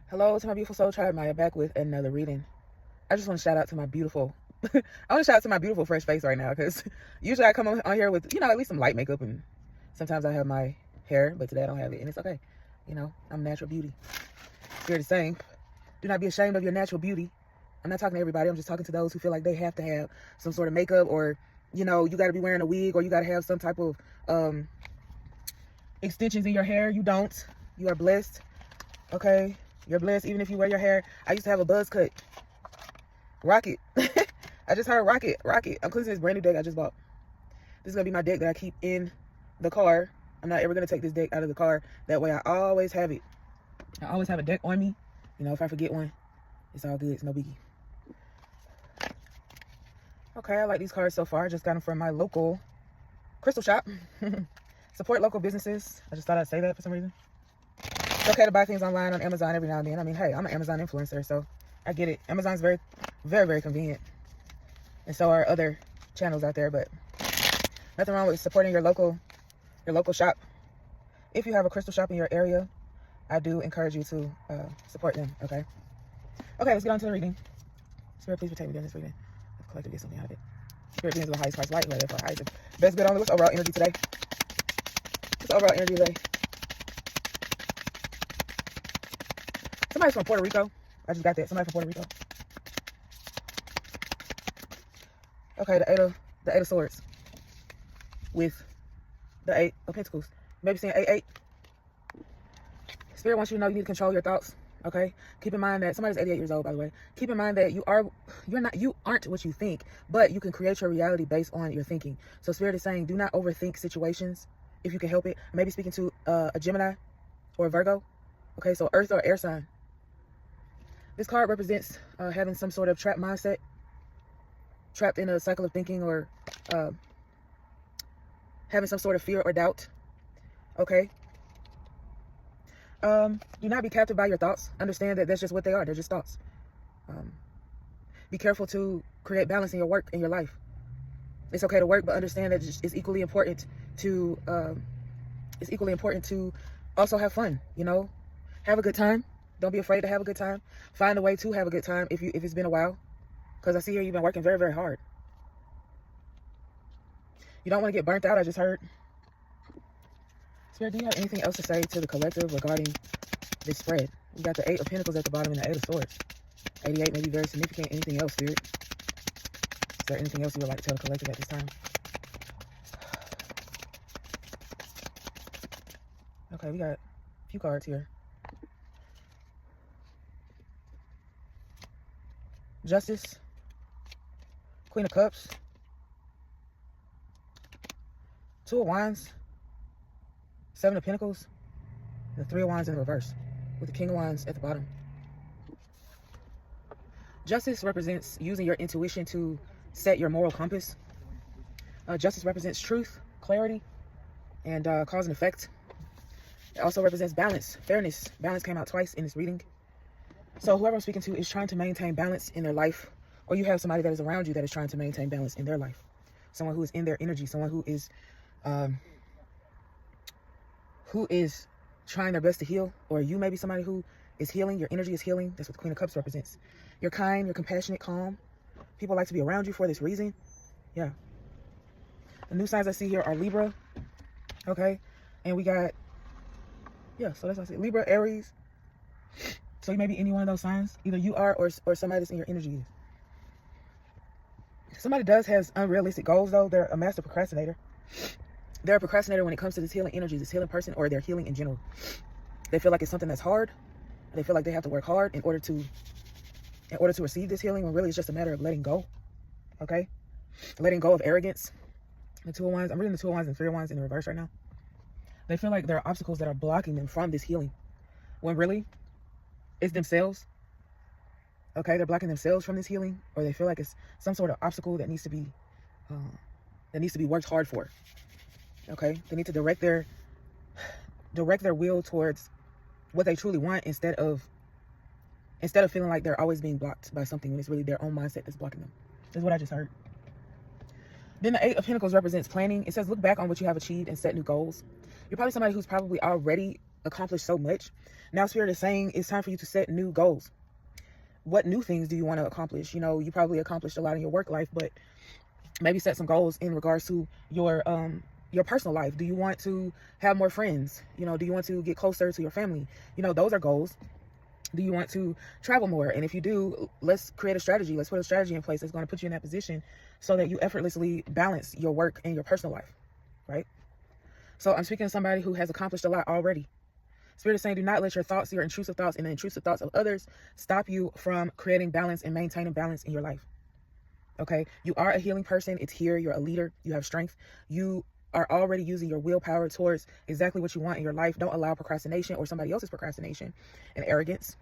Hello to my beautiful soul tribe. Maya back with another reading. I just want to shout out to my beautiful, I want to shout out to my beautiful fresh face right now because usually I come on here with, at least some light makeup, and sometimes I have my hair, but today I don't have it, and it's okay. I'm natural beauty. Spirit is saying, do not be ashamed of your natural beauty. I'm not talking to everybody. I'm just talking to those who feel like they have to have some sort of makeup, or, you got to be wearing a wig, or you got to have some type of extensions in your hair. You don't. You are blessed. Okay? You're blessed even if you wear your hair. I used to have a buzz cut. Rock it. I just heard rock it. Rock it. I'm cleansing this brand new deck I just bought. This is going to be my deck that I keep in the car. I'm not ever going to take this deck out of the car. That way I always have it. I always have a deck on me. If I forget one, it's all good. It's no biggie. Okay, I like these cards so far. I just got them from my local crystal shop. Support local businesses. I just thought I'd say that for some reason. It's okay to buy things online on Amazon every now and then. I mean, hey, I'm an Amazon influencer, so I get it. Amazon's very, very, very convenient. And so are other channels out there, but nothing wrong with supporting your local shop. If you have a crystal shop in your area, I do encourage you to support them, okay? Okay, let's get on to the reading. Spirit, please protect me during this reading. Let's collect to get something out of it. Spirit beings of the highest price light, right there for highest. Best good on what's overall energy today? What's overall energy today? Somebody's from Puerto Rico. I just got that. Somebody from Puerto Rico. Okay, the eight of swords with the 8 of pentacles. Maybe saying 8-8. Spirit wants you to know you need to control your thoughts. Okay? Keep in mind that somebody's 88 years old, by the way. Keep in mind that you aren't what you think, but you can create your reality based on your thinking. So Spirit is saying, do not overthink situations if you can help it. Maybe speaking to a Gemini or a Virgo. Okay, so earth or air sign. This card represents having some sort of trapped mindset, trapped in a cycle of thinking, or having some sort of fear or doubt. Okay? Do not be captured by your thoughts. Understand that that's just what they are. They're just thoughts. Be careful to create balance in your work, in your life. It's okay to work, but understand that it's equally important to also have fun. Have a good time. Don't be afraid to have a good time. Find a way to have a good time if it's been a while. Because I see here you've been working very, very hard. You don't want to get burnt out, I just heard. Spirit, do you have anything else to say to the collective regarding this spread? We got the 8 of Pentacles at the bottom and the 8 of Swords. 88 may be very significant. Anything else, Spirit? Is there anything else you would like to tell the collective at this time? Okay, we got a few cards here. Justice, Queen of Cups, 2 of Wands, 7 of Pentacles, and the 3 of Wands in reverse, with the King of Wands at the bottom. Justice represents using your intuition to set your moral compass. Justice represents truth, clarity, and cause and effect. It also represents balance, fairness. Balance came out twice in this reading. So whoever I'm speaking to is trying to maintain balance in their life, or you have somebody that is around you that is trying to maintain balance in their life. Someone who is in their energy, someone who is trying their best to heal, or you may be somebody who is healing. Your energy is healing. That's what the Queen of Cups represents. You're kind, you're compassionate, calm. People like to be around you for this reason. Yeah. The new signs I see here are Libra. Okay. And we got, yeah, so that's what I see. Libra, Aries. So you may be any one of those signs. Either you are or somebody that's in your energy is. Somebody does has unrealistic goals, though. They're a master procrastinator. They're a procrastinator when it comes to this healing energy, this healing person, or they're healing in general. They feel like it's something that's hard. They feel like they have to work hard in order to receive this healing, when really it's just a matter of letting go. Okay? Letting go of arrogance. The 2 of Wands. I'm reading the 2 of Wands and 3 of Wands in reverse right now. They feel like there are obstacles that are blocking them from this healing, when really it's themselves. Okay, they're blocking themselves from this healing, or they feel like it's some sort of obstacle that needs to be worked hard for. Okay, they need to direct their will towards what they truly want, instead of feeling like they're always being blocked by something when it's really their own mindset that's blocking them. That's what I just heard. Then the 8 of Pentacles represents planning. It says, look back on what you have achieved and set new goals. You're probably somebody who's probably already accomplished so much. Now Spirit is saying it's time for you to set new goals. What new things do you want to accomplish? You know, you probably accomplished a lot in your work life, but maybe set some goals in regards to your personal life. Do you want to have more friends? You know, do you want to get closer to your family? You know, those are goals. Do you want to travel more? And if you do, let's create a strategy. Let's put a strategy in place that's going to put you in that position so that you effortlessly balance your work and your personal life, right? So I'm speaking to somebody who has accomplished a lot already. Spirit is saying, do not let your thoughts, your intrusive thoughts, and the intrusive thoughts of others stop you from creating balance and maintaining balance in your life. Okay? You are a healing person. It's here. You're a leader. You have strength. You are already using your willpower towards exactly what you want in your life. Don't allow procrastination or somebody else's procrastination and arrogance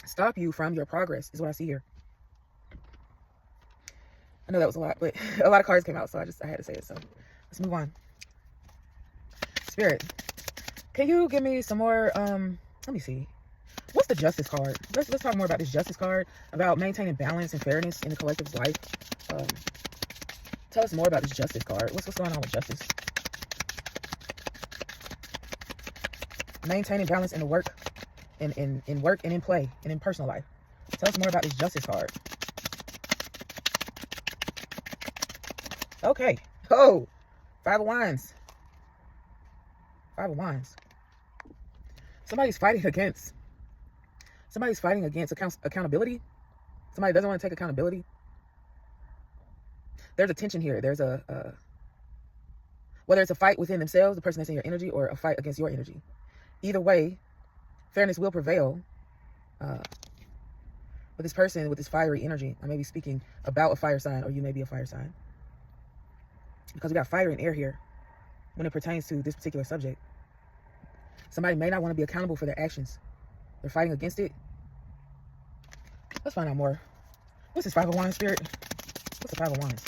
stop you from your progress, is what I see here. I know that was a lot, but a lot of cards came out, so I had to say it. So let's move on. Spirit, can you give me some more, let me see. What's the Justice card? Let's talk more about this Justice card, about maintaining balance and fairness in the collective's life. Tell us more about this Justice card. What's going on with Justice? Maintaining balance in the work, in work and in play and in personal life. Tell us more about this Justice card. Okay. Oh, Five of Wands. Five of Wands. Somebody's fighting against accountability. Somebody doesn't want to take accountability. There's a tension here. There's whether it's a fight within themselves, the person that's in your energy, or a fight against your energy. Either way, fairness will prevail. With this person, with this fiery energy, I may be speaking about a fire sign, or you may be a fire sign. Because we got fire and air here when it pertains to this particular subject. Somebody may not want to be accountable for their actions. They're fighting against it. Let's find out more. What's this Five of Wands, Spirit? What's the Five of Wands?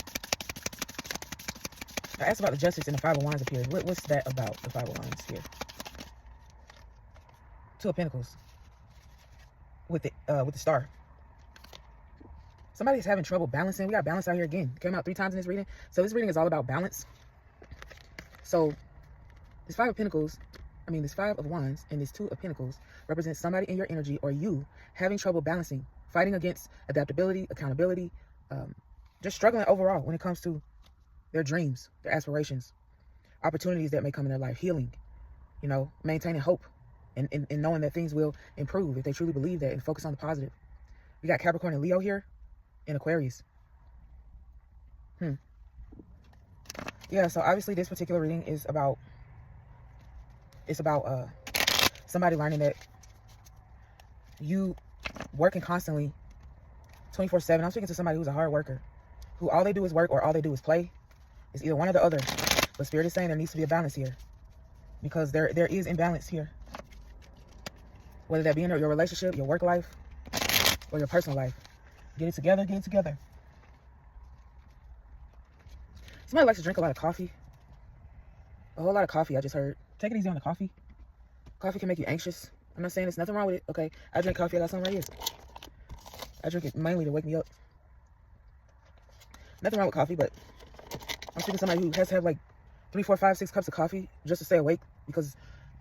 I asked about the Justice and the Five of Wands appeared. What's that about, the Five of Wands here? Two of Pentacles. With the Star. Somebody's having trouble balancing. We got balance out here again. It came out 3 times in this reading. So this reading is all about balance. So this Five of Wands and this Two of Pentacles represents somebody in your energy, or you having trouble balancing, fighting against adaptability, accountability, just struggling overall when it comes to their dreams, their aspirations, opportunities that may come in their life, healing, you know, maintaining hope and knowing that things will improve if they truly believe that and focus on the positive. We got Capricorn and Leo here and Aquarius. Yeah, so obviously this particular reading is about, somebody learning that you working constantly 24/7. I'm speaking to somebody who's a hard worker, who all they do is work or all they do is play. It's either one or the other. But Spirit is saying there needs to be a balance here, because there is imbalance here. Whether that be in your relationship, your work life, or your personal life. Get it together, get it together. Somebody likes to drink a lot of coffee. A whole lot of coffee, I just heard. Take it easy on the coffee. Coffee can make you anxious. I'm not saying there's nothing wrong with it. Okay, I drink coffee. I got something right here. I drink it mainly to wake me up. Nothing wrong with coffee, but I'm speaking to somebody who has to have like 3, 4, 5, 6 cups of coffee just to stay awake, because,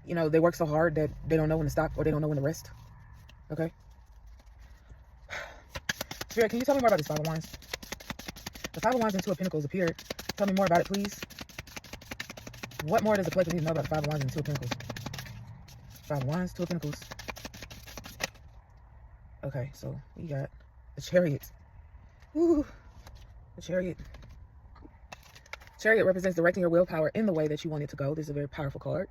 you know, they work so hard that they don't know when to stop, or they don't know when to rest. Okay? Spirit, can you tell me more about this Five of Wands? The Five of Wands and Two of Pentacles appeared. Tell me more about it, please. What more does the collective need to know about the Five of Wands and Two of Pentacles? Five of Wands, Two of Pentacles. Okay, so we got the Chariot. Ooh, the Chariot. Chariot represents directing your willpower in the way that you want it to go. This is a very powerful card.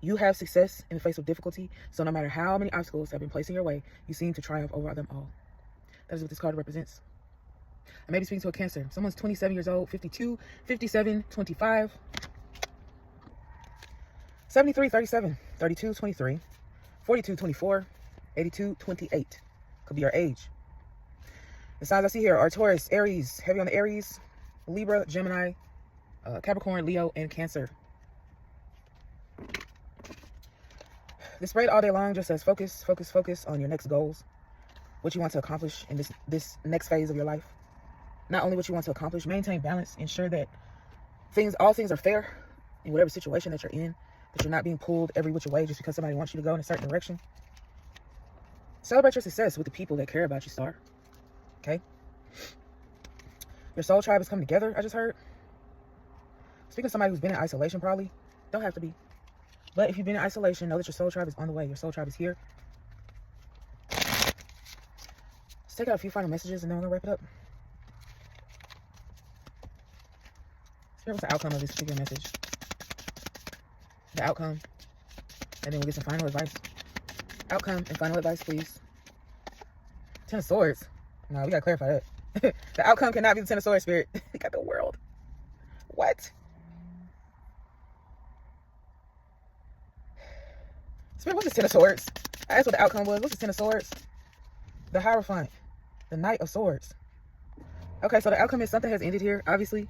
You have success in the face of difficulty, so no matter how many obstacles have been placed in your way, you seem to triumph over them all. That is what this card represents. I may be speaking to a Cancer. Someone's 27 years old, 52, 57, 25, 73, 37, 32, 23, 42, 24, 82, 28. Could be your age. The signs I see here are Taurus, Aries, heavy on the Aries, Libra, Gemini, Capricorn, Leo, and Cancer. This spread all day long just says focus, focus, focus on your next goals. What you want to accomplish in this next phase of your life. Not only what you want to accomplish, maintain balance, ensure that all things are fair in whatever situation that you're in. that you're not being pulled every which way just because somebody wants you to go in a certain direction. Celebrate your success with the people that care about you, star. Okay? Your soul tribe is coming together, I just heard. Speaking of somebody who's been in isolation, probably. Don't have to be. But if you've been in isolation, know that your soul tribe is on the way. Your soul tribe is here. Let's take out a few final messages and then we're going to wrap it up. Spirit, what's the outcome of this particular message? The outcome. And then we'll get some final advice. Outcome and final advice, please. Ten of Swords. No, we got to clarify that. The outcome cannot be the Ten of Swords, Spirit. We got the World. What? Spirit, what's the Ten of Swords? I asked what the outcome was. What's the Ten of Swords? The Hierophant. The Knight of Swords. Okay, so the outcome is something has ended here, obviously. So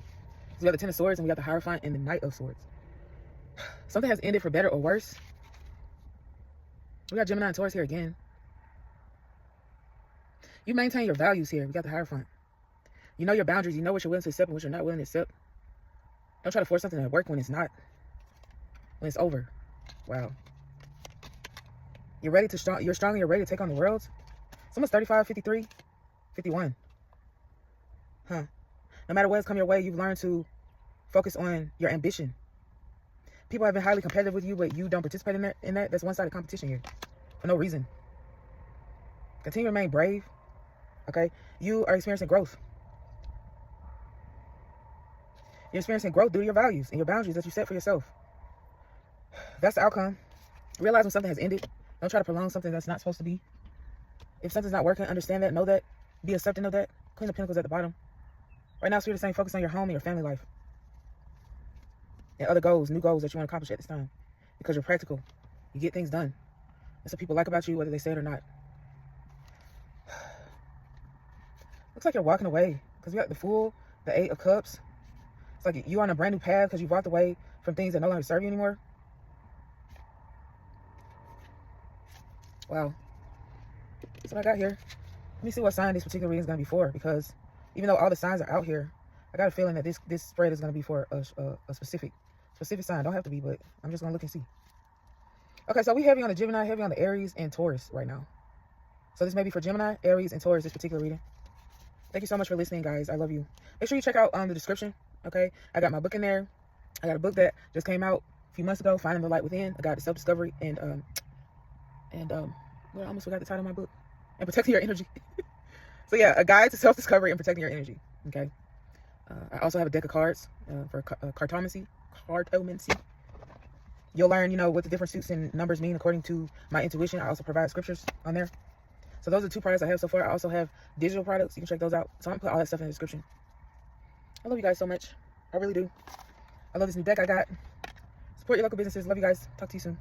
we got the Ten of Swords and we got the Hierophant and the Knight of Swords. Something has ended for better or worse. We got Gemini and Taurus here again. You maintain your values here. We got the Hierophant. You know your boundaries. You know what you're willing to accept and what you're not willing to accept. Don't try to force something to work when it's not. When it's over. Wow. You're ready to you're strong and you're ready to take on the world. Someone's 35, 53, 51. Huh. No matter what's come your way, you've learned to focus on your ambition. People have been highly competitive with you, but you don't participate in that. That's one-sided competition here. For no reason. Continue to remain brave. Okay? You are experiencing growth. You're experiencing growth due to your values and your boundaries that you set for yourself. That's the outcome. Realize when something has ended. Don't try to prolong something that's not supposed to be. If something's not working, understand that. Know that. Be accepting of that. Queen of Pentacles at the bottom. Right now, Spirit is saying focus on your home and your family life. And other goals, new goals that you want to accomplish at this time. Because you're practical. You get things done. That's what people like about you, whether they say it or not. Looks like you're walking away. Because we got the Fool, the Eight of Cups. It's like you're on a brand new path because you've walked away from things that no longer serve you anymore. Wow. That's what I got here. Let me see what sign this particular reading is going to be for. Because even though all the signs are out here, I got a feeling that this spread is going to be for a specific sign. Don't have to be, but I'm just going to look and see. Okay, so we heavy on the Gemini, heavy on the Aries and Taurus right now. So this may be for Gemini, Aries, and Taurus, this particular reading. Thank you so much for listening, guys. I love you. Make sure you check out the description, okay? I got my book in there. I got a book that just came out a few months ago, Finding the Light Within. I got the self-discovery and well, I almost forgot the title of my book. And Protecting Your Energy. So yeah, a guide to self-discovery and protecting your energy, okay? I also have a deck of cards for cartomancy. You'll learn, what the different suits and numbers mean according to my intuition. I also provide scriptures on there. So those are 2 products I have so far. I also have digital products. You can check those out. So I'm going to put all that stuff in the description. I love you guys so much. I really do. I love this new deck I got. Support your local businesses. Love you guys. Talk to you soon.